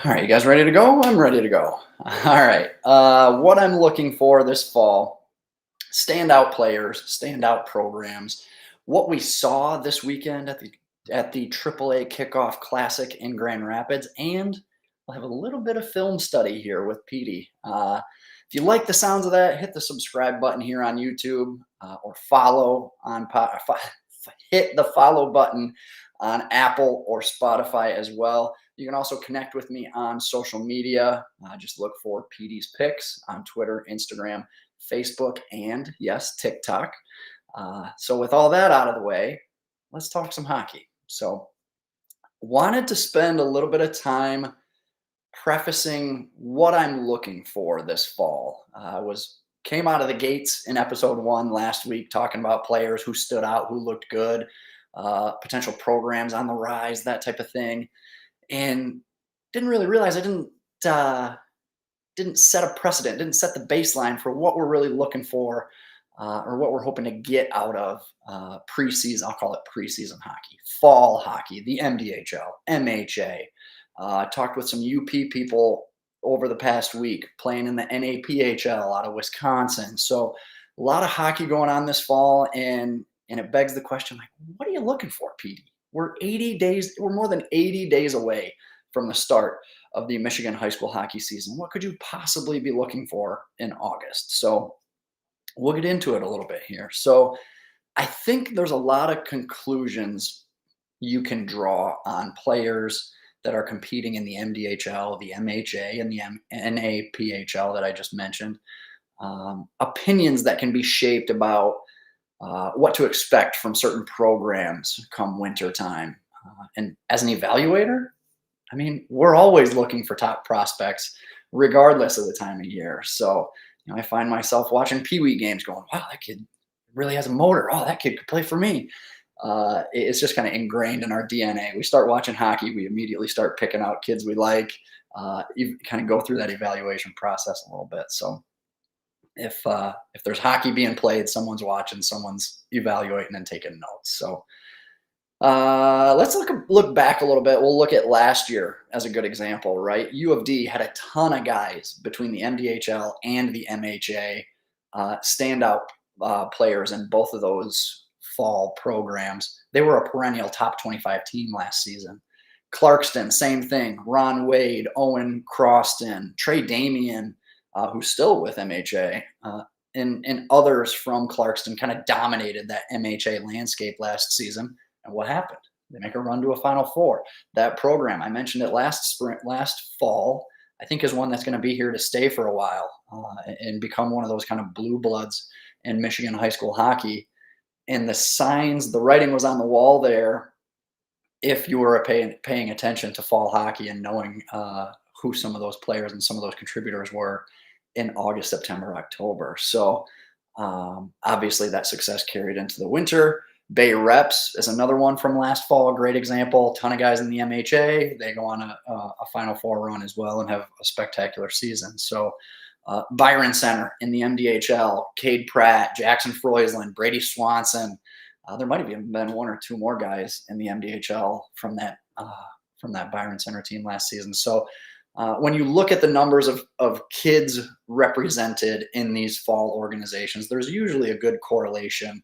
All right, you guys ready to go? I'm ready to go. All right. What I'm looking for this fall, standout players, standout programs. What we saw this weekend at the AAA Kickoff Classic in Grand Rapids, and we'll have a little bit of film study here with Petey. If you like the sounds of that, hit the subscribe button here on YouTube, or follow on hit the follow button on Apple or Spotify as well. You can also connect with me on social media. Just look for PD's Picks on Twitter, Instagram, Facebook, and yes, TikTok. So with all that out of the way, let's talk some hockey. So wanted to spend a little bit of time prefacing what I'm looking for this fall. Came out of the gates in episode 1 last week talking about players who stood out, who looked good, potential programs on the rise, that type of thing, and didn't really realize I didn't set a precedent, didn't set the baseline for what we're really looking for, or what we're hoping to get out of preseason. I'll call it preseason hockey, fall hockey, the MDHL, MHA. Talked with some UP people over the past week playing in the NAPHL out of Wisconsin. So a lot of hockey going on this fall, and it begs the question, like, what are you looking for, PD? We're more than 80 days away from the start of the Michigan high school hockey season. What could you possibly be looking for in August? So we'll get into it a little bit here. So I think there's a lot of conclusions you can draw on players that are competing in the MDHL, the MHA, and the NAPHL that I just mentioned. Opinions that can be shaped about what to expect from certain programs come winter time. And as an evaluator, I mean, we're always looking for top prospects, regardless of the time of year. So, I find myself watching Pee Wee games going, wow, that kid really has a motor. Oh, that kid could play for me. It's just kind of ingrained in our DNA. We start watching hockey, we immediately start picking out kids we like. You kind of go through that evaluation process a little bit. So if there's hockey being played, someone's watching, someone's evaluating and taking notes. So let's look back a little bit. We'll look at last year as a good example, right? U of D had a ton of guys between the MDHL and the MHA, standout players in both of those fall programs. They were a perennial top 25 team last season. Clarkston, same thing. Ron Wade, Owen Croston, Trey Damian, who's still with MHA, and others from Clarkston kind of dominated that MHA landscape last season. And what happened? They make a run to a Final Four. That program, I mentioned it last fall, I think is one that's going to be here to stay for a while, and become one of those kind of blue bloods in Michigan high school hockey. And the writing was on the wall there if you were paying attention to fall hockey and knowing who some of those players and some of those contributors were in August, September, October. So obviously that success carried into the winter. Bay Reps is another one from last fall, a great example. A ton of guys in the MHA. They go on a Final Four run as well and have a spectacular season. So Byron Center in the MDHL, Cade Pratt, Jackson Froisland, Brady Swanson. There might have even been one or two more guys in the MDHL from that Byron Center team last season. So when you look at the numbers of kids represented in these fall organizations, there's usually a good correlation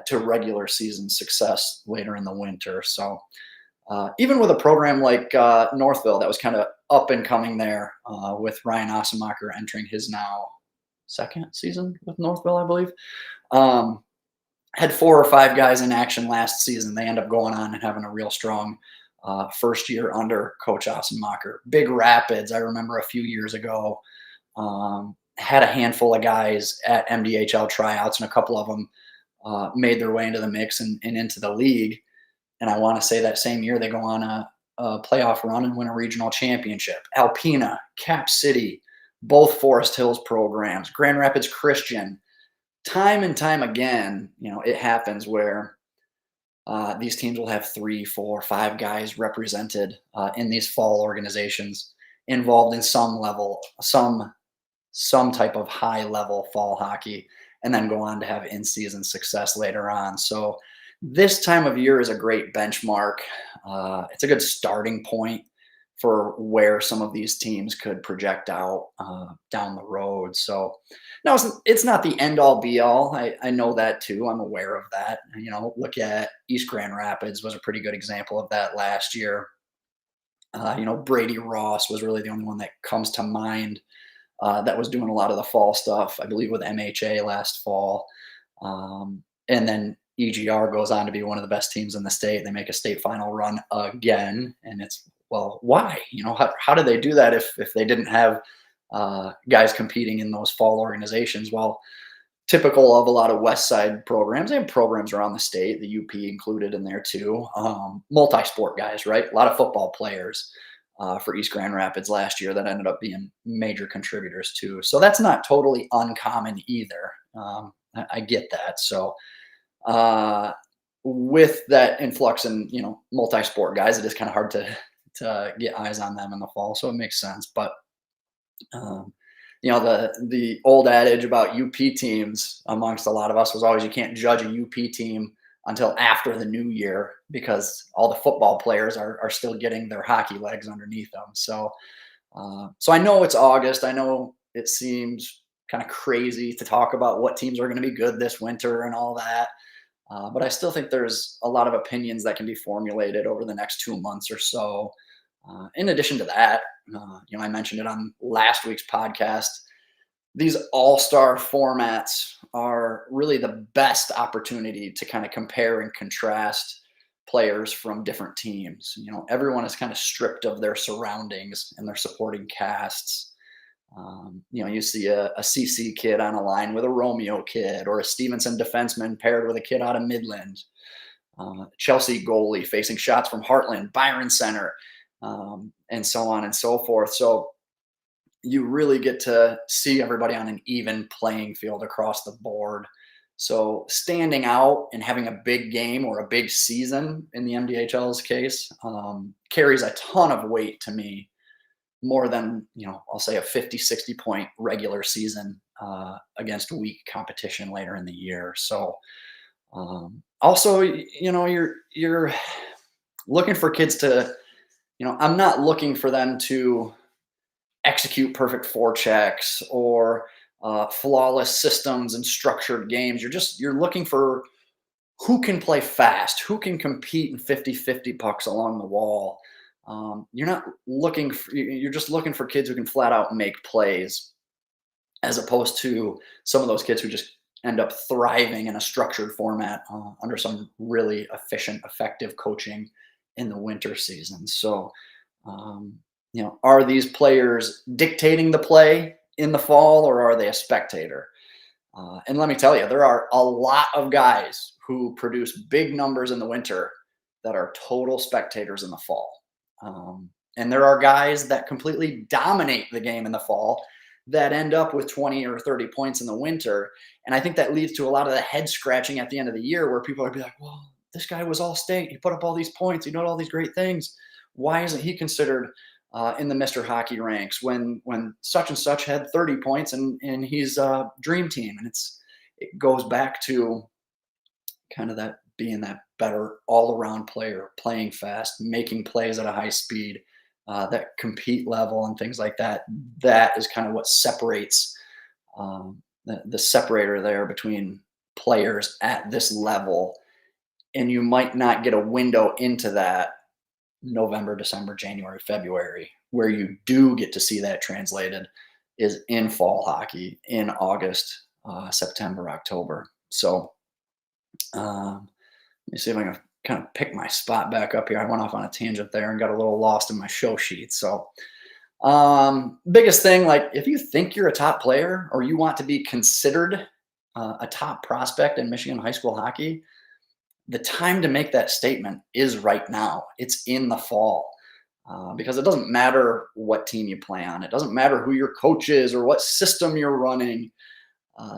to regular season success later in the winter. So even with a program like Northville that was kind of up and coming there, with Ryan Ossenmacher entering his now second season with Northville, I believe, had 4 or 5 guys in action last season. They end up going on and having a real strong first year under Coach Ossenmacher. Big Rapids, I remember a few years ago, had a handful of guys at MDHL tryouts, and a couple of them made their way into the mix and into the league. And I want to say that same year they go on a playoff run and win a regional championship. Alpena, Cap City, both Forest Hills programs, Grand Rapids Christian. Time and time again, it happens where these teams will have 3, 4, 5 guys represented in these fall organizations involved in some level, some type of high level fall hockey, and then go on to have in-season success later on. So this time of year is a great benchmark. It's a good starting point for where some of these teams could project out down the road. So, no, it's not the end all be all. I know that too. I'm aware of that. Look at East Grand Rapids was a pretty good example of that last year. Brady Ross was really the only one that comes to mind that was doing a lot of the fall stuff, I believe, with MHA last fall. And then EGR goes on to be one of the best teams in the state. They make a state final run again. And it's, well, why? How did they do that if they didn't have guys competing in those fall organizations? Well, typical of a lot of West Side programs and programs around the state, the UP included in there too. Multi-sport guys, right? A lot of football players for East Grand Rapids last year that ended up being major contributors too. So that's not totally uncommon either. I get that. So with that influx in multi-sport guys, it is kind of hard to get eyes on them in the fall. So it makes sense. But the old adage about UP teams amongst a lot of us was always, you can't judge a UP team until after the new year because all the football players are still getting their hockey legs underneath them. So I know it's August. I know it seems kind of crazy to talk about what teams are going to be good this winter and all that. But I still think there's a lot of opinions that can be formulated over the next 2 months or so. In addition to that, I mentioned it on last week's podcast. These all-star formats are really the best opportunity to kind of compare and contrast players from different teams. Everyone is kind of stripped of their surroundings and their supporting casts. You see a CC kid on a line with a Romeo kid, or a Stevenson defenseman paired with a kid out of Midland. Chelsea goalie facing shots from Hartland, Byron Center, and so on and so forth. So you really get to see everybody on an even playing field across the board. So standing out and having a big game or a big season in the MDHL's case carries a ton of weight to me, more than, I'll say a 50, 60 point regular season against weak competition later in the year. So also, you're looking for kids to, I'm not looking for them to execute perfect forechecks or flawless systems and structured games. You're looking for who can play fast, who can compete in 50-50 pucks along the wall. You're just looking for kids who can flat out make plays, as opposed to some of those kids who just end up thriving in a structured format under some really efficient, effective coaching in the winter season. So, are these players dictating the play in the fall, or are they a spectator? And let me tell you, there are a lot of guys who produce big numbers in the winter that are total spectators in the fall. And there are guys that completely dominate the game in the fall that end up with 20 or 30 points in the winter. And I think that leads to a lot of the head scratching at the end of the year, where people are be like, well, this guy was all state. He put up all these points. He did all these great things. Why isn't he considered in the Mr. Hockey ranks when such and such had 30 points and he's a dream team? And it goes back to kind of that being that better all-around player, playing fast, making plays at a high speed, that compete level and things like that. That is kind of what separates the separator there between players at this level. And you might not get a window into that November, December, January, February. Where you do get to see that translated is in fall hockey in August, September, October. So let me see if I can kind of pick my spot back up here. I went off on a tangent there and got a little lost in my show sheet. So biggest thing, like if you think you're a top player or you want to be considered a top prospect in Michigan high school hockey, the time to make that statement is right now. It's in the fall. Because it doesn't matter what team you play on. It doesn't matter who your coach is or what system you're running.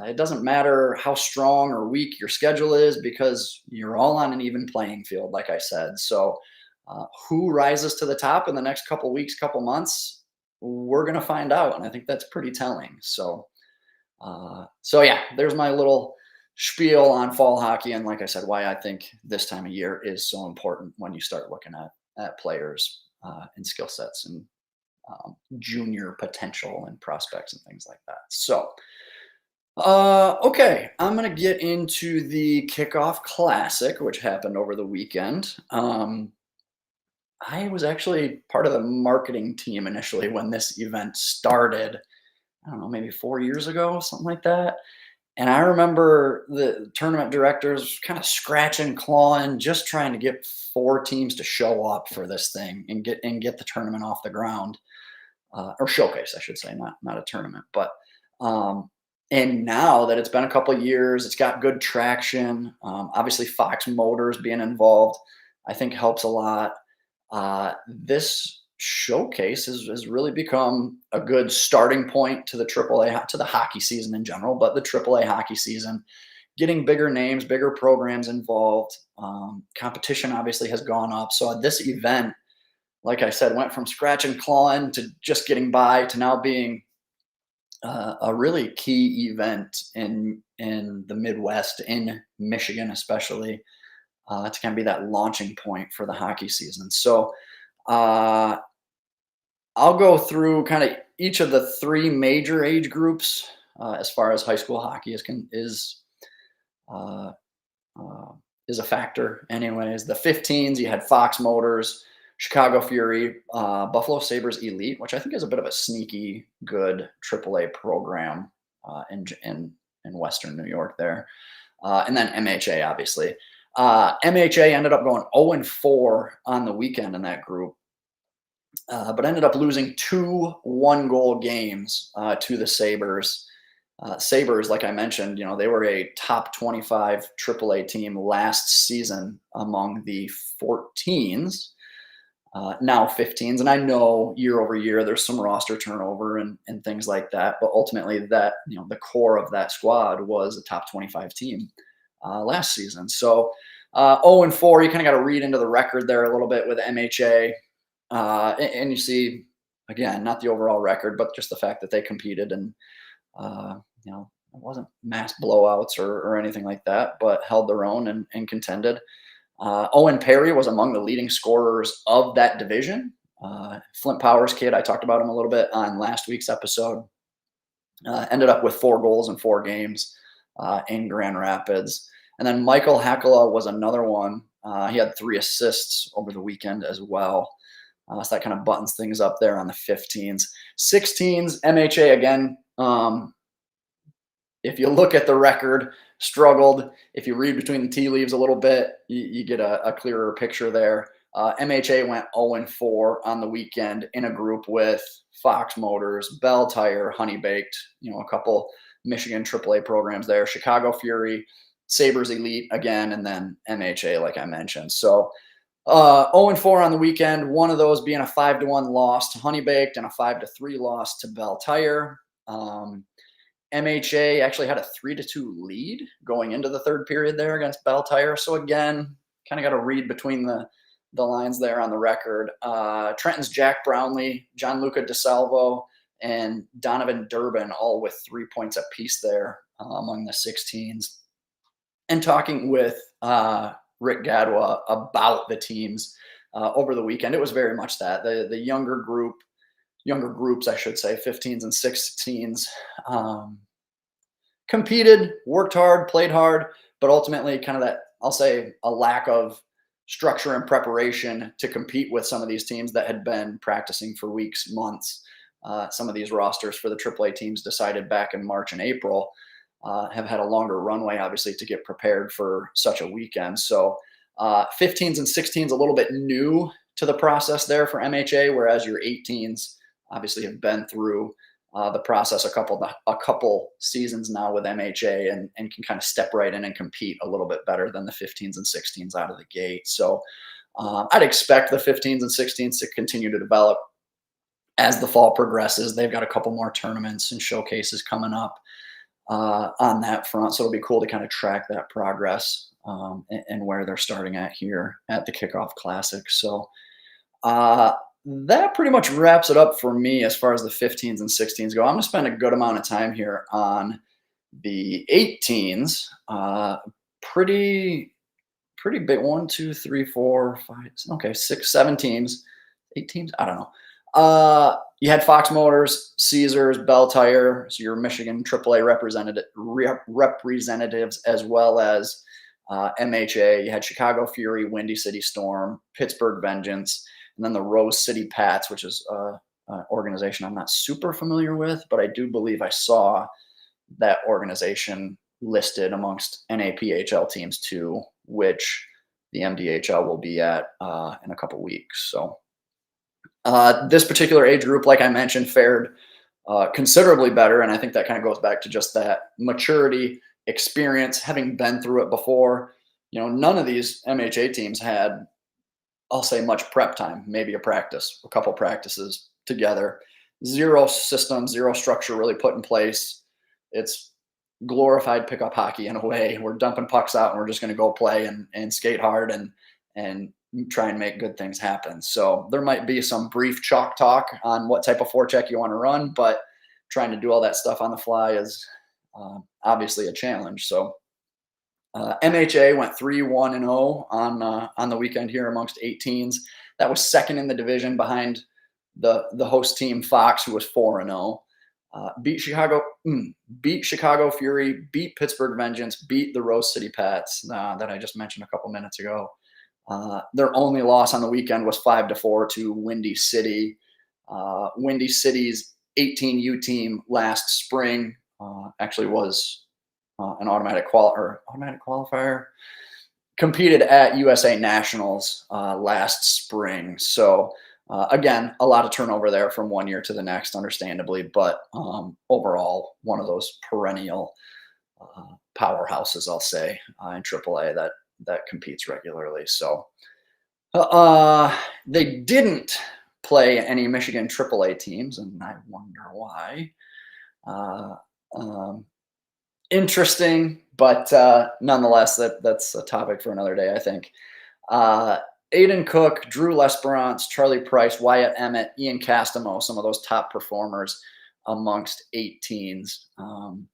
It doesn't matter how strong or weak your schedule is, because you're all on an even playing field, like I said. So who rises to the top in the next couple weeks, couple months, we're going to find out. And I think that's pretty telling. So yeah, there's my little spiel on fall hockey. And like I said, why I think this time of year is so important when you start looking at players. and skill sets and junior potential and prospects and things like that. So, okay, I'm gonna get into the Kickoff Classic, which happened over the weekend. I was actually part of the marketing team initially when this event started. I don't know, maybe 4 years ago, something like that. And I remember the tournament directors kind of scratching, clawing, just trying to get 4 teams to show up for this thing and get the tournament off the ground, or showcase, I should say, not a tournament. But and now that it's been a couple of years, it's got good traction. Obviously, Fox Motors being involved, I think, helps a lot. This showcase has really become a good starting point to the AAA, to the hockey season in general, but the AAA hockey season, getting bigger names, bigger programs involved. Competition obviously has gone up. So this event, like I said, went from scratch and clawing to just getting by to now being a really key event in the Midwest, in Michigan especially, to kind of be that launching point for the hockey season. So uh, I'll go through kind of each of the 3 major age groups as far as high school hockey uh, is a factor. Anyways, the 15s, you had Fox Motors, Chicago Fury, Buffalo Sabres Elite, which I think is a bit of a sneaky good AAA program in Western New York there, and then MHA obviously. MHA ended up going 0-4 on the weekend in that group, but ended up losing 2 one-goal games to the Sabres. Sabres, like I mentioned, they were a top 25 AAA team last season among the 14s, now 15s. And I know year over year there's some roster turnover and things like that, but ultimately that, the core of that squad was a top 25 team last season. So 0-4, you kind of got to read into the record there a little bit with MHA. And you see, again, not the overall record, but just the fact that they competed and, it wasn't mass blowouts or anything like that, but held their own and contended. Owen Perry was among the leading scorers of that division. Flint Powers kid, I talked about him a little bit on last week's episode. Ended up with 4 goals in 4 games in Grand Rapids. And then Michael Hakala was another one. He had 3 assists over the weekend as well. So that kind of buttons things up there on the 15s. 16s, MHA again. If you look at the record, struggled. If you read between the tea leaves a little bit, you get a clearer picture there. MHA went 0-4 on the weekend in a group with Fox Motors, Bell Tire, Honey Baked, a couple Michigan AAA programs there, Chicago Fury, Sabres Elite again, and then MHA, like I mentioned. So 0-4 on the weekend, one of those being a 5-1 loss to Honey Baked and a 5-3 loss to Bell Tire. MHA actually had a 3-2 lead going into the third period there against Bell Tire. So again, kind of got to read between the lines there on the record. Trenton's Jack Brownlee, Gianluca DeSalvo, and Donovan Durbin, all with 3 points apiece there among the 16s. And talking with Rick Gadwa about the teams over the weekend, it was very much that. The younger groups, I should say, 15s and 16s, competed, worked hard, played hard, but ultimately kind of that, I'll say, a lack of structure and preparation to compete with some of these teams that had been practicing for weeks, months. Some of these rosters for the AAA teams decided back in March and April, have had a longer runway, obviously, to get prepared for such a weekend. So 15s and 16s a little bit new to the process there for MHA, whereas your 18s obviously have been through the process a couple seasons now with MHA and can kind of step right in and compete a little bit better than the 15s and 16s out of the gate. So I'd expect the 15s and 16s to continue to develop as the fall progresses. They've got a couple more tournaments and showcases coming up on that front. So it'll be cool to kind of track that progress and where they're starting at here at the Kickoff Classic. So that pretty much wraps it up for me as far as the 15s and 16s go. I'm going to spend a good amount of time here on the 18s. Pretty big. 1, 2, 3, 4, 5. Okay, 6, 7 teams. 8 teams? I don't know. You had Fox Motors, Caesars, Bell Tire, so your Michigan AAA representatives, as well as MHA. You had Chicago Fury, Windy City Storm, Pittsburgh Vengeance, and then the Rose City Pats, which is an organization I'm not super familiar with, but I do believe I saw that organization listed amongst NAPHL teams too, which the MDHL will be at in a couple weeks. So this particular age group, like I mentioned, fared considerably better. And I think that kind of goes back to just that maturity, experience, having been through it before. None of these MHA teams had, I'll say, much prep time, maybe a couple practices together. Zero system, zero structure really put in place. It's glorified pickup hockey in a way. We're dumping pucks out and we're just going to go play and skate hard and try and make good things happen. So there might be some brief chalk talk on what type of forecheck you want to run, but trying to do all that stuff on the fly is obviously a challenge. So MHA went 3-1-0 on the weekend here amongst 18s. That was second in the division behind the host team Fox, who was 4-0. Beat Chicago Fury, beat Pittsburgh Vengeance, beat the Rose City Pats that I just mentioned a couple minutes ago. Their only loss on the weekend was 5-4 to Windy City. Windy City's 18U team last spring actually was an automatic qualifier. Competed at USA Nationals last spring. So again, a lot of turnover there from one year to the next, understandably, but overall, one of those perennial powerhouses, I'll say, in AAA that competes regularly. So they didn't play any Michigan AAA teams, and I wonder why. Interesting, but nonetheless, that's a topic for another day, I think. Aiden Cook, Drew Lesperance, Charlie Price, Wyatt Emmett, Ian Castamo, some of those top performers amongst 18s. And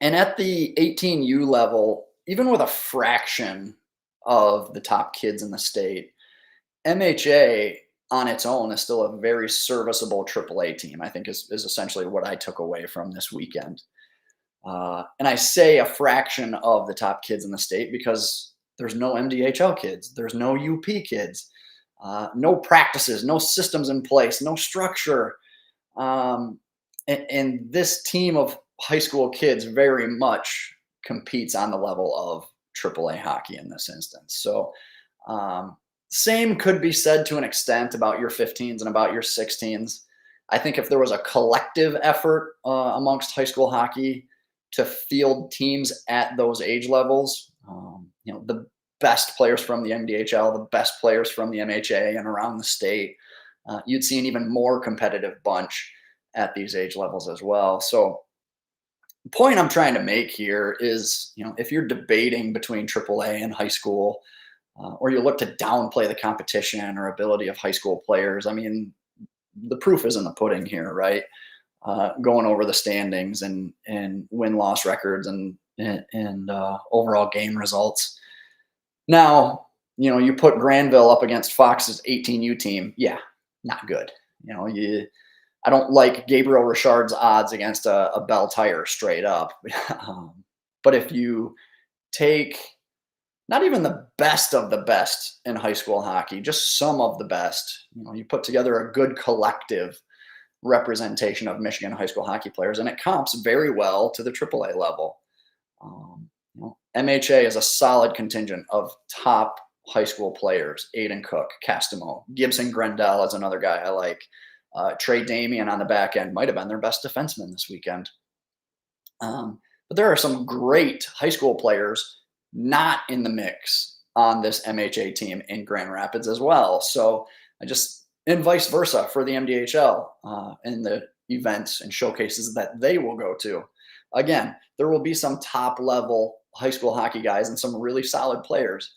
at the 18U level, even with a fraction of the top kids in the state, MHA on its own is still a very serviceable AAA team, I think is essentially what I took away from this weekend. And I say a fraction of the top kids in the state because there's no MDHL kids, there's no UP kids, no practices, no systems in place, no structure. And this team of high school kids very much competes on the level of AAA hockey in this instance. So same could be said to an extent about your 15s and about your 16s. I think if there was a collective effort amongst high school hockey to field teams at those age levels, the best players from the MDHL, the best players from the MHA and around the state, you'd see an even more competitive bunch at these age levels as well. So the point I'm trying to make here is, if you're debating between AAA and high school, or you look to downplay the competition or ability of high school players, I mean, the proof is in the pudding here, right? Going over the standings and win-loss records and overall game results. Now, you put Granville up against Fox's 18U team. Yeah, not good. I don't like Gabriel Richard's odds against a Bell Tire straight up. But if you take not even the best of the best in high school hockey, just some of the best, you put together a good collective representation of Michigan high school hockey players, and it comps very well to the AAA level. MHA is a solid contingent of top high school players. Aiden Cook, Castamo, Gibson Grendel is another guy I like. Trey Damian on the back end might have been their best defenseman this weekend. But there are some great high school players not in the mix on this MHA team in Grand Rapids as well. So and vice versa for the MDHL and the events and showcases that they will go to. Again, there will be some top level high school hockey guys and some really solid players,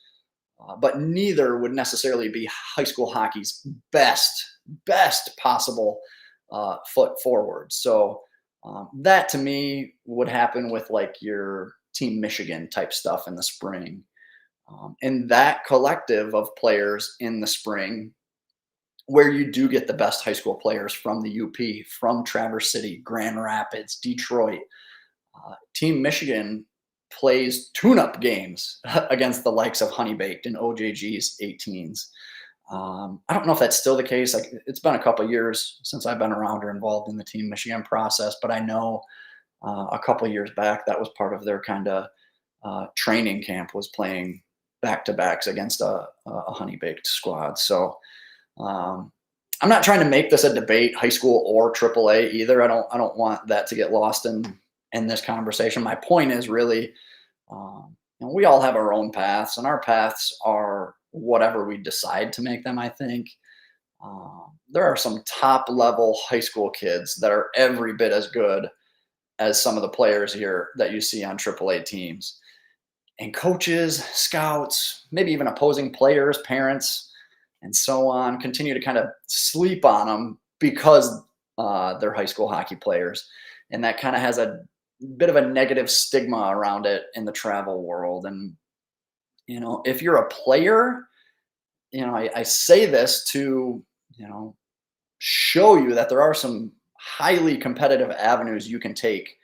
but neither would necessarily be high school hockey's best possible foot forward. So that to me would happen with like your Team Michigan type stuff in the spring. And that collective of players in the spring where you do get the best high school players from the UP, from Traverse City, Grand Rapids, Detroit. Team Michigan plays tune-up games against the likes of Honey Baked and OJG's 18s. I don't know if that's still the case. Like, it's been a couple of years since I've been around or involved in the Team Michigan process, but I know a couple of years back that was part of their kind of training camp, was playing back-to-backs against a Honey Baked squad. So I'm not trying to make this a debate, high school or AAA either. I don't want that to get lost in this conversation. My point is really, we all have our own paths, and our paths are whatever we decide to make them. I think there are some top level high school kids that are every bit as good as some of the players here that you see on AAA teams. And coaches, scouts, maybe even opposing players, parents, and so on continue to kind of sleep on them because they're high school hockey players. And that kind of has a bit of a negative stigma around it in the travel world. And, if you're a player, I say this to, show you that there are some highly competitive avenues you can take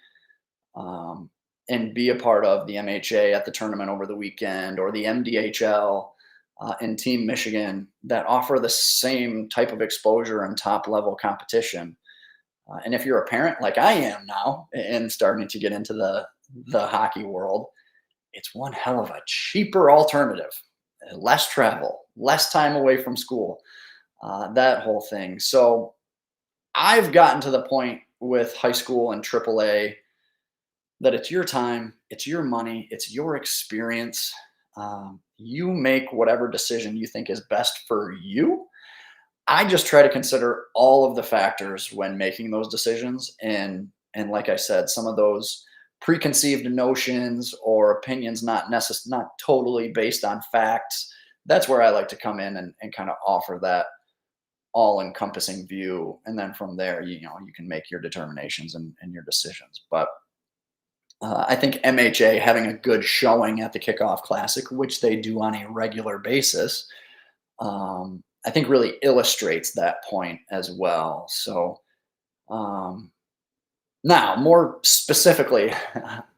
and be a part of the MHA at the tournament over the weekend, or the MDHL in Team Michigan, that offer the same type of exposure and top level competition. And if you're a parent like I am now and starting to get into the hockey world, it's one hell of a cheaper alternative. Less travel, less time away from school, that whole thing. So I've gotten to the point with high school and AAA that it's your time, it's your money, it's your experience. You make whatever decision you think is best for you. I just try to consider all of the factors when making those decisions. And like I said, some of those preconceived notions or opinions not totally based on facts, that's where I like to come in and kind of offer that all-encompassing view. And then from there, you can make your determinations and your decisions. But I think MHA having a good showing at the Kickoff Classic, which they do on a regular basis, I think really illustrates that point as well. So now, more specifically,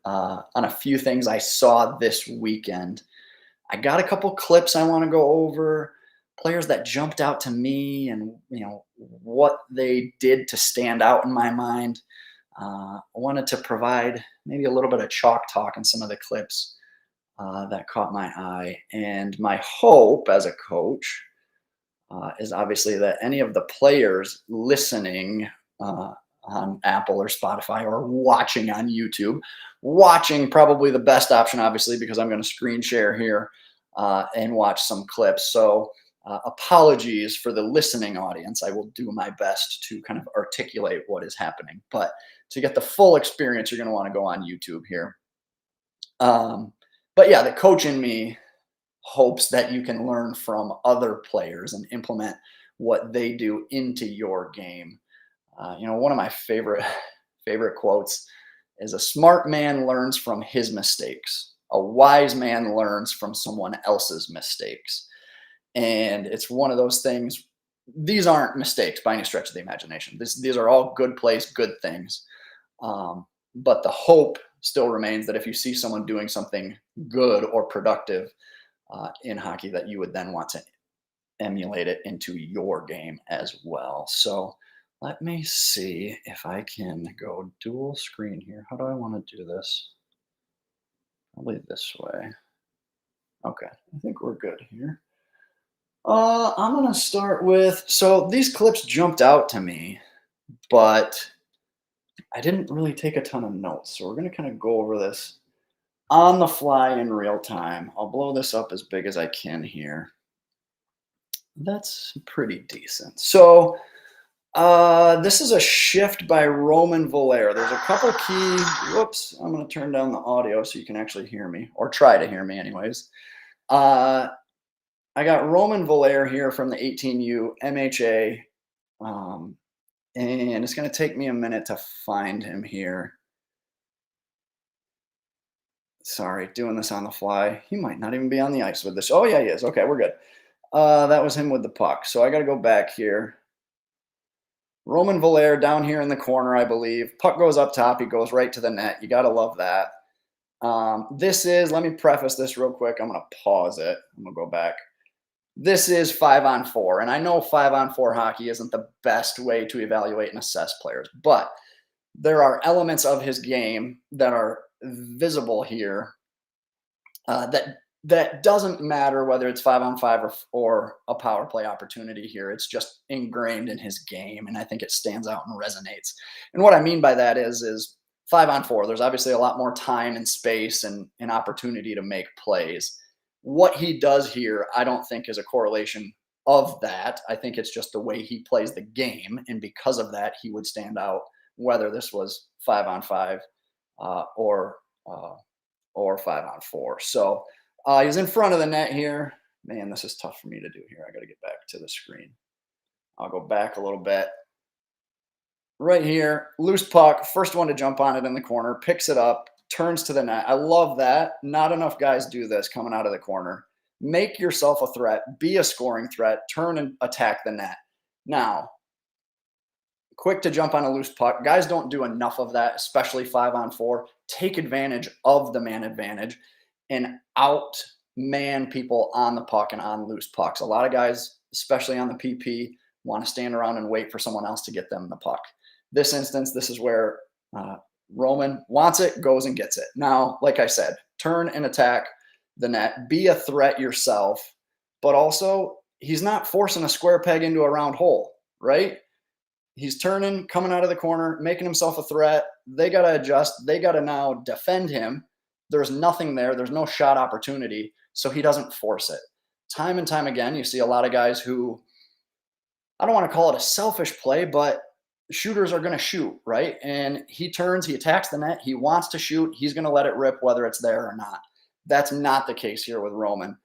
on a few things I saw this weekend, I got a couple clips I want to go over, players that jumped out to me, and what they did to stand out in my mind. I wanted to provide maybe a little bit of chalk talk in some of the clips that caught my eye. And my hope as a coach is obviously that any of the players listening on Apple or Spotify, or watching on YouTube, watching probably the best option, obviously, because I'm going to screen share here and watch some clips. So apologies for the listening audience. I will do my best to kind of articulate what is happening. But to get the full experience, you're going to want to go on YouTube here. But yeah, the coach in me hopes that you can learn from other players and implement what they do into your game. One of my favorite quotes is, "A smart man learns from his mistakes. A wise man learns from someone else's mistakes." And it's one of those things. These aren't mistakes by any stretch of the imagination. These are all good plays, good things. But the hope still remains that if you see someone doing something good or productive in hockey, that you would then want to emulate it into your game as well. So let me see if I can go dual screen here. How do I want to do this? Probably this way. Okay, I think we're good here. I'm going to start with, so these clips jumped out to me, but I didn't really take a ton of notes. So we're going to kind of go over this on the fly in real time. I'll blow this up as big as I can here. That's pretty decent. So this is a shift by Roman Villaire. There's a couple key, whoops, I'm going to turn down the audio so you can actually hear me, or try to hear me anyways. I got Roman Villaire here from the 18U MHA, and it's going to take me a minute to find him here. Sorry, doing this on the fly. He might not even be on the ice with this. Oh, yeah, he is. Okay, we're good. That was him with the puck. So I got to go back here. Roman Villaire down here in the corner, I believe. Puck goes up top. He goes right to the net. You got to love that. This is, let me preface this real quick. I'm going to pause it. I'm going to go back. This is 5-on-4. And I know 5-on-4 hockey isn't the best way to evaluate and assess players, but there are elements of his game that are visible here that doesn't matter whether it's 5-on-5 or a power play opportunity here. It's just ingrained in his game, and I think it stands out and resonates. And what I mean by that is 5-on-4. There's obviously a lot more time and space and opportunity to make plays. What he does here, I don't think is a correlation of that. I think it's just the way he plays the game, and because of that, he would stand out whether this was 5-on-5 or 5-on-4. So he's in front of the net here. Man, this is tough for me to do here. I got to get back to the screen. I'll go back a little bit. Right here, loose puck, first one to jump on it in the corner, picks it up, turns to the net. I love that. Not enough guys do this coming out of the corner. Make yourself a threat, be a scoring threat, turn and attack the net. Now, quick to jump on a loose puck. Guys don't do enough of that, especially 5-on-4. Take advantage of the man advantage and out-man people on the puck and on loose pucks. A lot of guys, especially on the PP, want to stand around and wait for someone else to get them the puck. This instance, this is where Roman wants it, goes and gets it. Now, like I said, turn and attack the net. Be a threat yourself, but also he's not forcing a square peg into a round hole, right? He's turning, coming out of the corner, making himself a threat. They got to adjust. They got to now defend him. There's nothing there. There's no shot opportunity, so he doesn't force it. Time and time again, you see a lot of guys who, I don't want to call it a selfish play, but shooters are going to shoot, right? And he turns, he attacks the net. He wants to shoot. He's going to let it rip whether it's there or not. That's not the case here with Roman.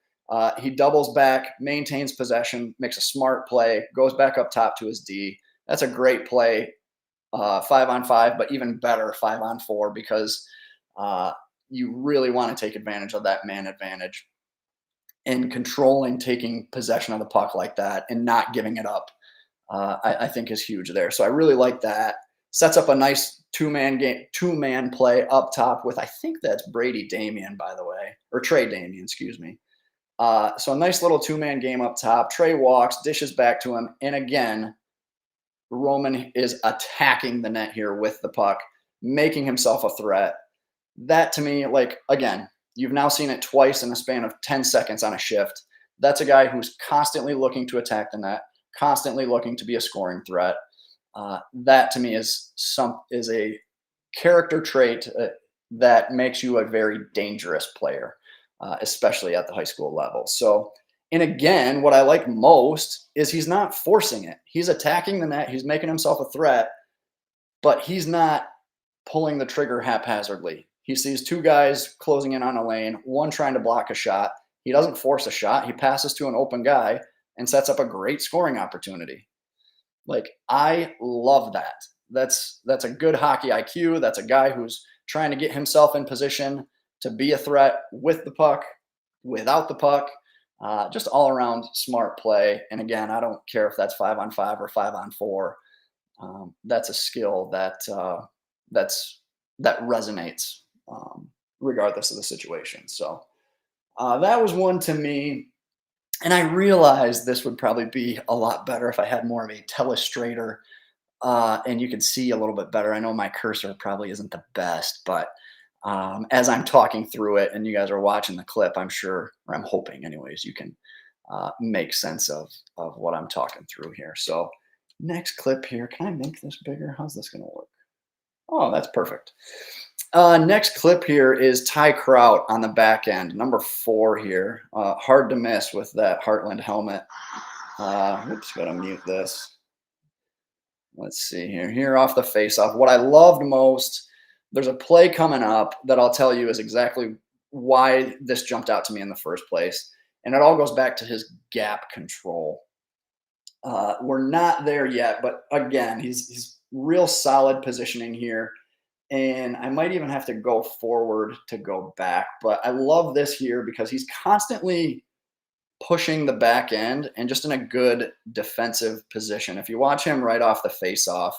He doubles back, maintains possession, makes a smart play, goes back up top to his D. That's a great play, 5-on-5, but even better 5-on-4 because you really want to take advantage of that man advantage and controlling, taking possession of the puck like that and not giving it up. I think is huge there. So I really like that. Sets up a nice two-man play up top with, I think that's Brady Damien, by the way, or Trey Damien, excuse me. So a nice little two-man game up top. Trey walks, dishes back to him, and again, Roman is attacking the net here with the puck, making himself a threat. That to me, like, again, you've now seen it twice in the span of 10 seconds on a shift. That's a guy who's constantly looking to attack the net, constantly looking to be a scoring threat. That to me is a character trait that makes you a very dangerous player, especially at the high school level. So, and again, what I like most is he's not forcing it. He's attacking the net. He's making himself a threat, but he's not pulling the trigger haphazardly. He sees two guys closing in on a lane, one trying to block a shot. He doesn't force a shot. He passes to an open guy and sets up a great scoring opportunity. Like, I love that. That's a good hockey IQ. That's a guy who's trying to get himself in position to be a threat with the puck, without the puck. Just all around smart play. And again, I don't care if that's 5-on-5 or 5-on-4. That's a skill that resonates regardless of the situation. So that was one to me. And I realized this would probably be a lot better if I had more of a telestrator and you could see a little bit better. I know my cursor probably isn't the best, but as I'm talking through it and you guys are watching the clip, I'm sure, or I'm hoping anyways, you can make sense of what I'm talking through here. So next clip here, can I make this bigger? How's this going to work? Oh, that's perfect. Next clip here is Ty Kraut on the back end, number 4 here. Hard to miss with that Hartland helmet. Oops, got to mute this. Let's see here. Here off the face-off. What I loved most, there's a play coming up that I'll tell you is exactly why this jumped out to me in the first place. And it all goes back to his gap control. We're not there yet, but again, he's real solid positioning here. And I might even have to go forward to go back. But I love this here because he's constantly pushing the back end and just in a good defensive position. If you watch him right off the face-off,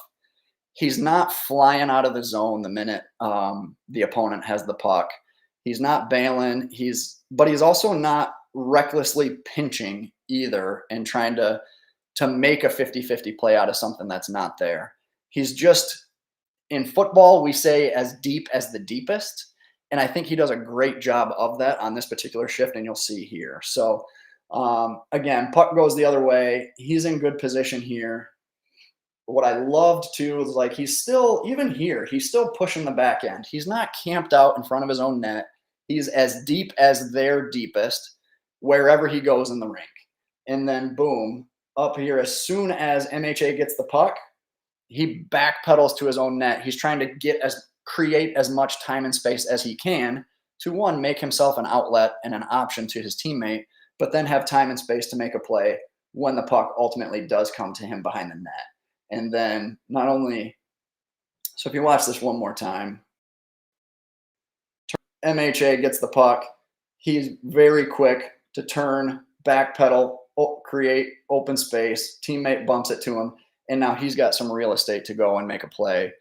he's not flying out of the zone the minute the opponent has the puck. He's not bailing. But he's also not recklessly pinching either and trying to make a 50-50 play out of something that's not there. He's just, in football, we say as deep as the deepest. And I think he does a great job of that on this particular shift, and you'll see here. So again, puck goes the other way. He's in good position here. What I loved too is like he's still, even here, he's still pushing the back end. He's not camped out in front of his own net. He's as deep as their deepest wherever he goes in the rink. And then boom, up here, as soon as MHA gets the puck, he backpedals to his own net. He's trying to create as much time and space as he can to, one, make himself an outlet and an option to his teammate, but then have time and space to make a play when the puck ultimately does come to him behind the net. And then not only, so if you watch this one more time, MHA gets the puck. He's very quick to turn, backpedal, create open space. Teammate bumps it to him. And now he's got some real estate to go and make a play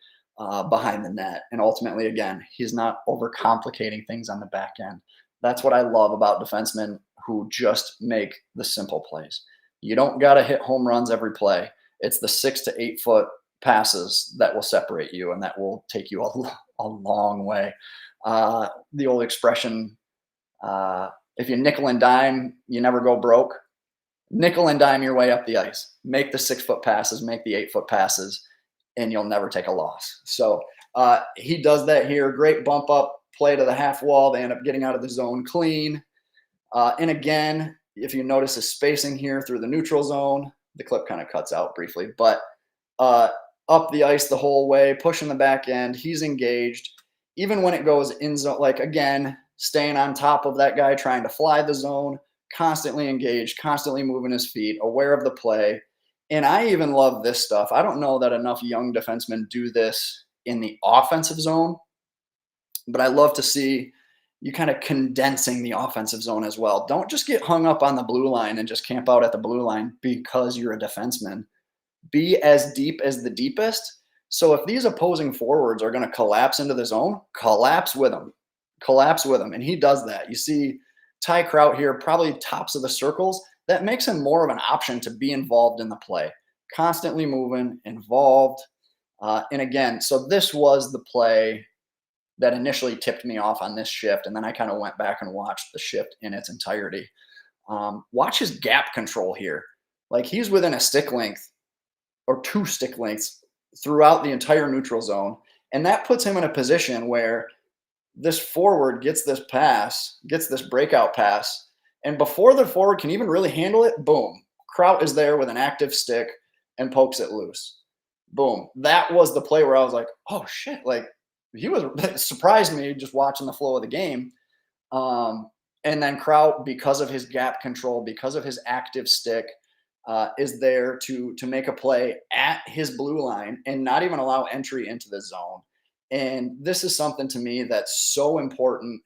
behind the net. And ultimately, again, he's not overcomplicating things on the back end. That's what I love about defensemen who just make the simple plays. You don't got to hit home runs every play. It's the 6 to 8 foot passes that will separate you and that will take you a long way. The old expression, if you nickel and dime, you never go broke. Nickel and dime your way up the ice. Make the 6 foot passes, make the 8 foot passes, and you'll never take a loss. So he does that here. Great bump up play to the half wall. They end up getting out of the zone clean. And again, if you notice the spacing here through the neutral zone, the clip kind of cuts out briefly, but up the ice the whole way, pushing the back end. He's engaged. Even when it goes in zone, like again, staying on top of that guy, trying to fly the zone, constantly engaged, constantly moving his feet, aware of the play. And I even love this stuff. I don't know that enough young defensemen do this in the offensive zone, but I love to see you kind of condensing the offensive zone as well. Don't just get hung up on the blue line and just camp out at the blue line because you're a defenseman. Be as deep as the deepest. So if these opposing forwards are going to collapse into the zone, collapse with them. Collapse with them. And he does that. You see Ty Kraut here, probably tops of the circles. That makes him more of an option to be involved in the play. Constantly moving, involved. And again, so this was the play that initially tipped me off on this shift. And then I kind of went back and watched the shift in its entirety. Watch his gap control here. Like he's within a stick length or 2 stick lengths throughout the entire neutral zone. And that puts him in a position where this forward gets this pass, gets this breakout pass. And before the forward can even really handle it, boom, Kraut is there with an active stick and pokes it loose. Boom. That was the play where I was like, oh shit, like he was surprised me just watching the flow of the game. And then Kraut, because of his gap control, because of his active stick, is there to make a play at his blue line and not even allow entry into the zone. And this is something to me that's so important.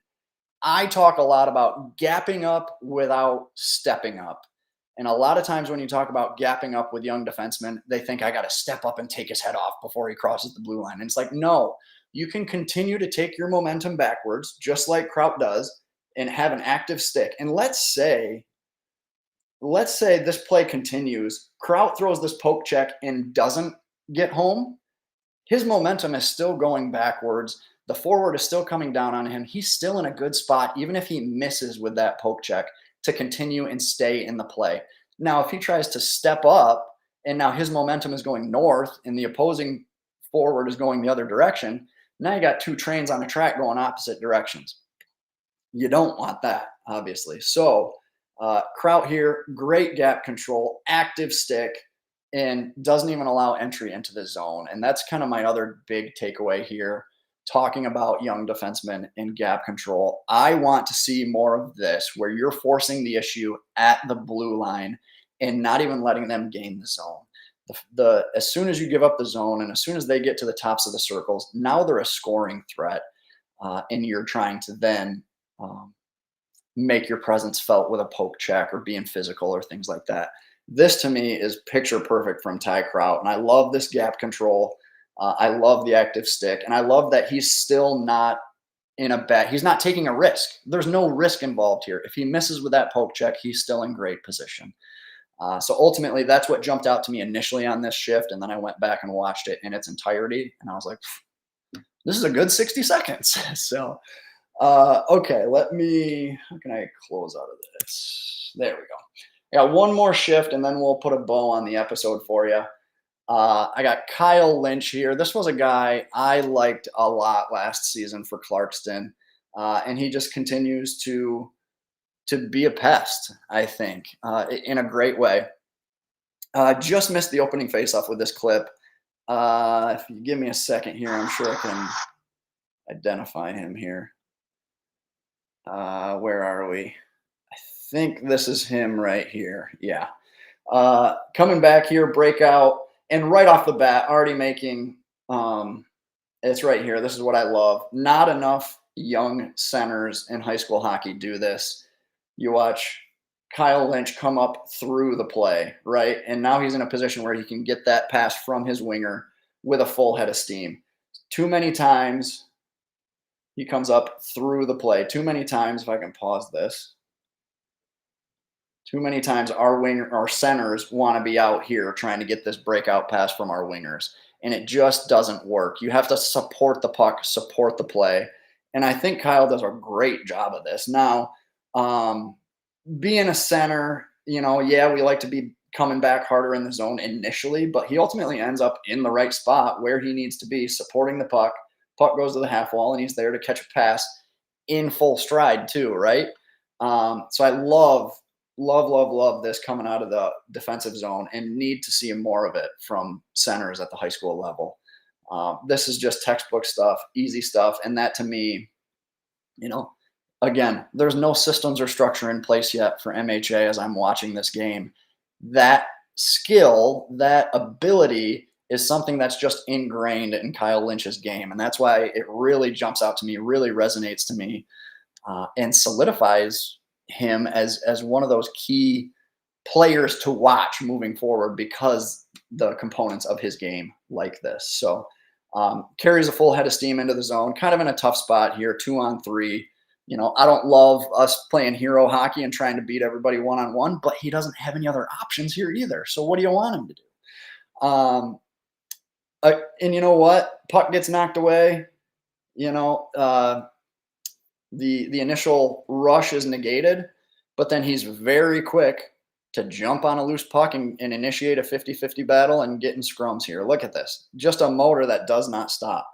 I talk a lot about gapping up without stepping up. And a lot of times when you talk about gapping up with young defensemen, they think I got to step up and take his head off before he crosses the blue line. And it's like, no, you can continue to take your momentum backwards, just like Kraut does, and have an active stick. And let's say this play continues. Kraut throws this poke check and doesn't get home. His momentum is still going backwards. The forward is still coming down on him. He's still in a good spot, even if he misses with that poke check, to continue and stay in the play. Now, if he tries to step up and now his momentum is going north and the opposing forward is going the other direction, now you got 2 trains on a track going opposite directions. You don't want that, obviously. So Kraut here, great gap control, active stick, and doesn't even allow entry into the zone. And that's kind of my other big takeaway here, talking about young defensemen and gap control. I want to see more of this, where you're forcing the issue at the blue line and not even letting them gain the zone. As soon as you give up the zone and as soon as they get to the tops of the circles, now they're a scoring threat, and you're trying to then make your presence felt with a poke check or being physical or things like that. This to me is picture perfect from Ty Kraut, and I love this gap control. I love the active stick, and I love that he's still not in a bet. He's not taking a risk. There's no risk involved here. If he misses with that poke check, he's still in great position. So ultimately, that's what jumped out to me initially on this shift, and then I went back and watched it in its entirety, and I was like, this is a good 60 seconds. So, okay, how can I close out of this? There we go. I got one more shift, and then we'll put a bow on the episode for you. I got Kyle Lynch here. This was a guy I liked a lot last season for Clarkston, and he just continues to be a pest, I think, in a great way. Just missed the opening faceoff with this clip. If you give me a second here, I'm sure I can identify him here. Where are we? I think this is him right here. Yeah. Coming back here, breakout, and right off the bat, already making it's right here. This is what I love. Not enough young centers in high school hockey do this. You watch Kyle Lynch come up through the play, right? And now he's in a position where he can get that pass from his winger with a full head of steam. Too many times he comes up through the play. Too many times, if I can pause this, too many times our centers want to be out here trying to get this breakout pass from our wingers, and it just doesn't work. You have to support the puck, support the play, and I think Kyle does a great job of this. Now, being a center, yeah, we like to be coming back harder in the zone initially, but he ultimately ends up in the right spot where he needs to be, supporting the puck. Puck goes to the half wall, and he's there to catch a pass in full stride too, right? So I love this coming out of the defensive zone, and need to see more of it from centers at the high school level. This is just textbook stuff, easy stuff, and that to me, again, there's no systems or structure in place yet for MHA as I'm watching this game. That skill, that ability is something that's just ingrained in Kyle Lynch's game. And that's why it really jumps out to me, really resonates to me, and solidifies him as one of those key players to watch moving forward, because the components of his game like this. So carries a full head of steam into the zone, kind of in a tough spot here, 2-on-3. I don't love us playing hero hockey and trying to beat everybody one-on-one, but he doesn't have any other options here either. So what do you want him to do? And you know what? Puck gets knocked away. The initial rush is negated, but then he's very quick to jump on a loose puck and initiate a 50-50 battle and get in scrums here. Look at this. Just a motor that does not stop.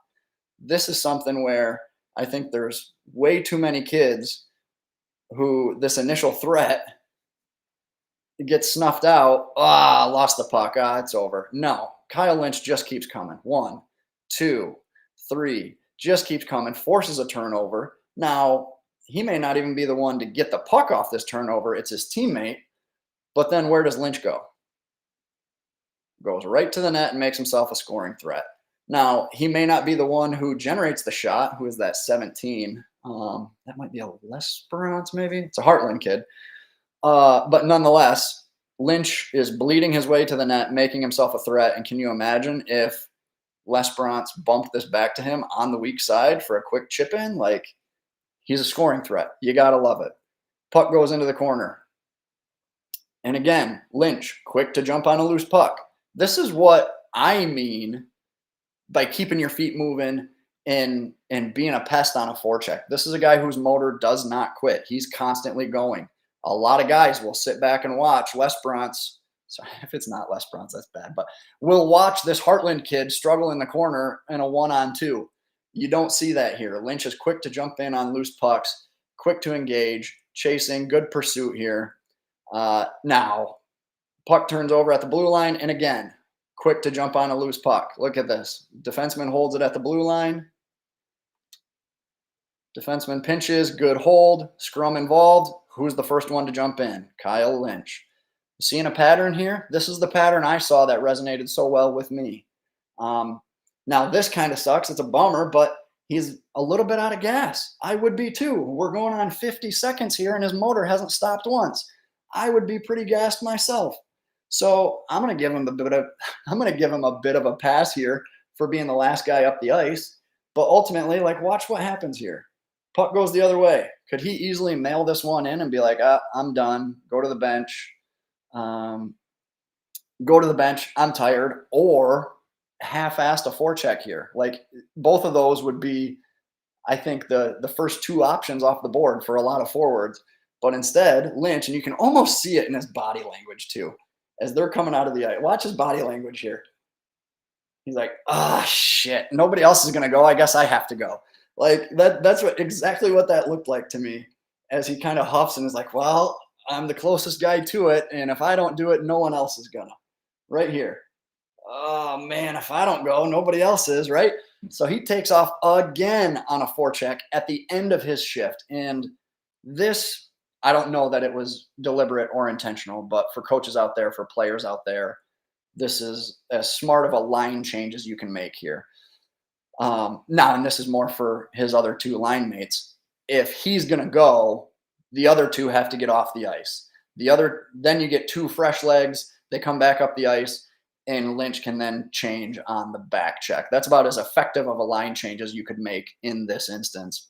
This is something where I think there's way too many kids who this initial threat gets snuffed out. Lost the puck. It's over. No, Kyle Lynch just keeps coming. 1, 2, 3, just keeps coming, forces a turnover. Now, he may not even be the one to get the puck off this turnover. It's his teammate. But then where does Lynch go? Goes right to the net and makes himself a scoring threat. Now, he may not be the one who generates the shot. Who is that? 17. That might be a Lesperance, maybe. It's a Hartland kid. But nonetheless, Lynch is bleeding his way to the net, making himself a threat. And can you imagine if Lesperance bumped this back to him on the weak side for a quick chip in? Like, he's a scoring threat. You got to love it. Puck goes into the corner. And again, Lynch, quick to jump on a loose puck. This is what I mean by keeping your feet moving and being a pest on a forecheck. This is a guy whose motor does not quit. He's constantly going. A lot of guys will sit back and watch Lesperance. Sorry, if it's not Lesperance, that's bad. But we'll watch this Hartland kid struggle in the corner in a 1-on-2. You don't see that here. Lynch is quick to jump in on loose pucks, quick to engage, chasing, good pursuit here. Now, puck turns over at the blue line, and again, quick to jump on a loose puck. Look at this. Defenseman holds it at the blue line. Defenseman pinches, good hold, scrum involved. Who's the first one to jump in? Kyle Lynch. Seeing a pattern here? This is the pattern I saw that resonated so well with me. Now, this kind of sucks. It's a bummer, but he's a little bit out of gas. I would be too. We're going on 50 seconds here and his motor hasn't stopped once. I would be pretty gassed myself. So I'm going to give him a bit of I'm going to give him a bit of a pass here for being the last guy up the ice. But ultimately, like, watch what happens here. Puck goes the other way. Could he easily mail this one in and be like, I'm done. Go to the bench. Um, go to the bench. I'm tired. Or half-assed a forecheck here. Like, both of those would be, I think, the first two options off the board for a lot of forwards. But instead, Lynch, and you can almost see it in his body language too, as they're coming out of the ice. Watch his body language here. He's like, shit. Nobody else is gonna go. I guess I have to go. Like that's exactly what that looked like to me, as he kind of huffs and is like, well, I'm the closest guy to it, and if I don't do it, no one else is gonna. Right here. Oh man, if I don't go, nobody else is, right? So he takes off again on a forecheck at the end of his shift. And this, I don't know that it was deliberate or intentional, but for coaches out there, for players out there, this is as smart of a line change as you can make here. Now, and this is more for his other two line mates. If he's going to go, the other two have to get off the ice. Then you get two fresh legs. They come back up the ice, and Lynch can then change on the back check. That's about as effective of a line change as you could make in this instance.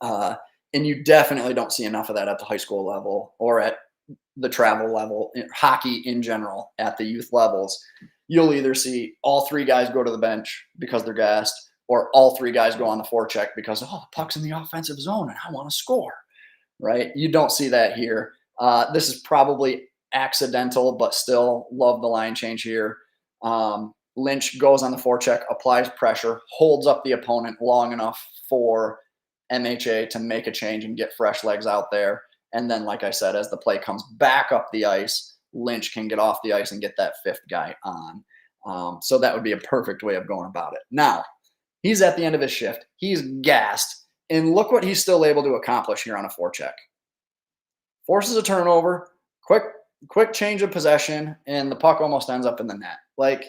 And you definitely don't see enough of that at the high school level or at the travel level, hockey in general, at the youth levels. You'll either see all three guys go to the bench because they're gassed, or all three guys go on the forecheck because, the puck's in the offensive zone and I want to score, right? You don't see that here. This is probably accidental, but still love the line change here. Lynch goes on the forecheck, applies pressure, holds up the opponent long enough for MHA to make a change and get fresh legs out there. And then, like I said, as the play comes back up the ice, Lynch can get off the ice and get that fifth guy on. So that would be a perfect way of going about it. Now, he's at the end of his shift. He's gassed. And look what he's still able to accomplish here on a forecheck. Forces a turnover, quick change of possession, and the puck almost ends up in the net. Like,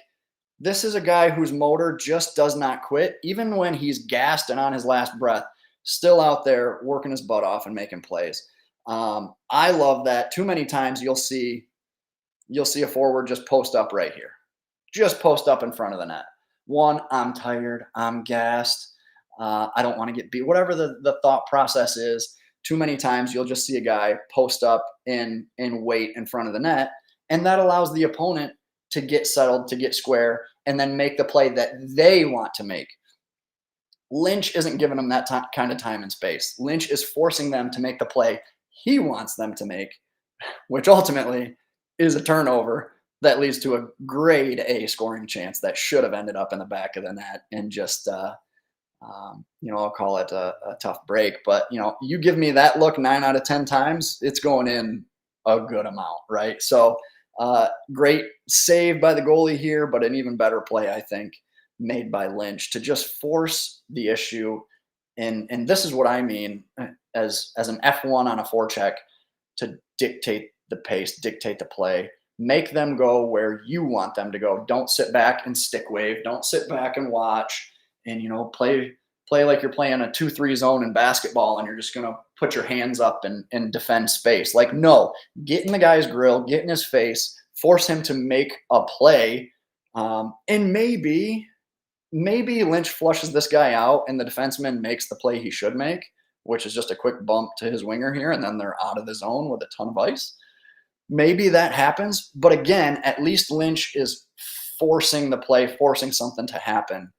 this is a guy whose motor just does not quit, even when he's gassed and on his last breath, still out there working his butt off and making plays. I love that. Too many times you'll see a forward just post up right here. Just post up in front of the net. One, I'm tired. I'm gassed. I don't want to get beat. Whatever the thought process is, too many times you'll just see a guy post up and wait in front of the net. And that allows the opponent to get settled, to get square, and then make the play that they want to make. Lynch isn't giving them that kind of time and space. Lynch is forcing them to make the play he wants them to make, which ultimately is a turnover that leads to a grade A scoring chance that should have ended up in the back of the net and just, I'll call it a tough break. But, you give me that look 9 out of 10 times, it's going in a good amount, right? So great save by the goalie here, but an even better play, I think, made by Lynch to just force the issue. And this is what I mean as an F1 on a forecheck, to dictate the pace, dictate the play, make them go where you want them to go. Don't sit back and stick wave. Don't sit back and watch and, play like you're playing a 2-3 zone in basketball and you're just going to put your hands up and defend space. Like, no, get in the guy's grill, get in his face, force him to make a play. And maybe Lynch flushes this guy out and the defenseman makes the play he should make, which is just a quick bump to his winger here, and then they're out of the zone with a ton of ice. Maybe that happens, but again, at least Lynch is forcing the play, forcing something to happen.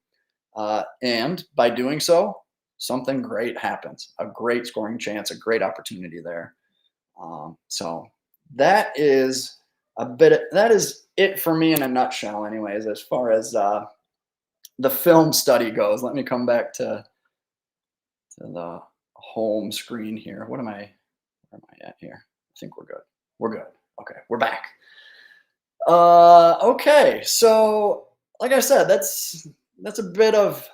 And by doing so, something great happens. A great scoring chance, a great opportunity there. So that is it for me in a nutshell, anyways, as far as the film study goes. Let me come back to the home screen here. Where am I at here? I think we're good. We're good. Okay, we're back. Okay, so like I said, that's a bit of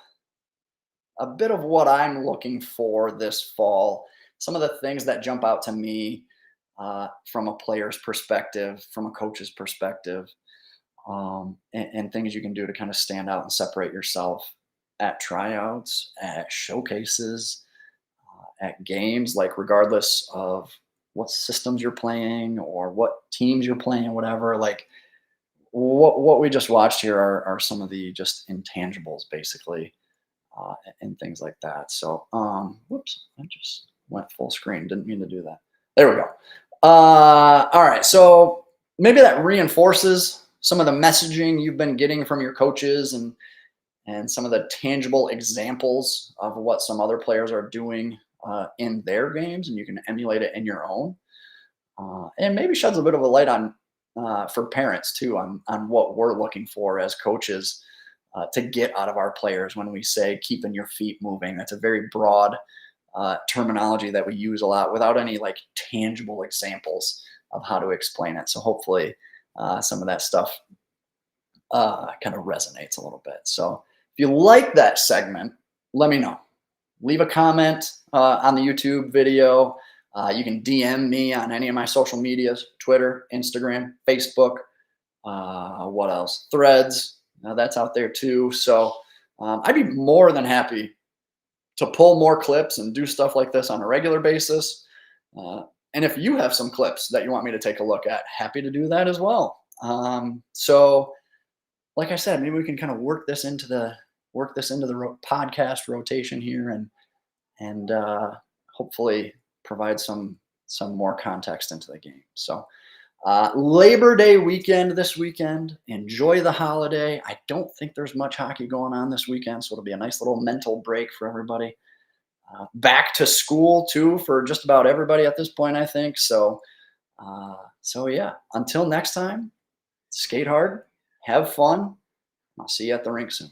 what I'm looking for this fall. Some of the things that jump out to me from a player's perspective, from a coach's perspective, and things you can do to kind of stand out and separate yourself at tryouts, at showcases, at games, like regardless of what systems you're playing or what teams you're playing, whatever. Like what we just watched here are some of the just intangibles, basically, and things like that. So, whoops, I just went full screen. Didn't mean to do that. There we go. All right, so maybe that reinforces some of the messaging you've been getting from your coaches and some of the tangible examples of what some other players are doing in their games, and you can emulate it in your own. And maybe sheds a bit of a light on for parents too on what we're looking for as coaches to get out of our players when we say keeping your feet moving. That's a very broad terminology that we use a lot without any like tangible examples of how to explain it. So hopefully some of that stuff kind of resonates a little bit. So if you like that segment, let me know. Leave a comment on the YouTube video. You can DM me on any of my social medias, Twitter, Instagram, Facebook, what else? Threads. That's out there too. So I'd be more than happy to pull more clips and do stuff like this on a regular basis. And if you have some clips that you want me to take a look at, happy to do that as well. So like I said, maybe we can kind of work this into the podcast rotation here and hopefully provide some more context into the game. So Labor Day weekend this weekend. Enjoy the holiday. I don't think there's much hockey going on this weekend, so it'll be a nice little mental break for everybody. Back to school too for just about everybody at this point, I think. So yeah, until next time, skate hard, have fun. I'll see you at the rink soon.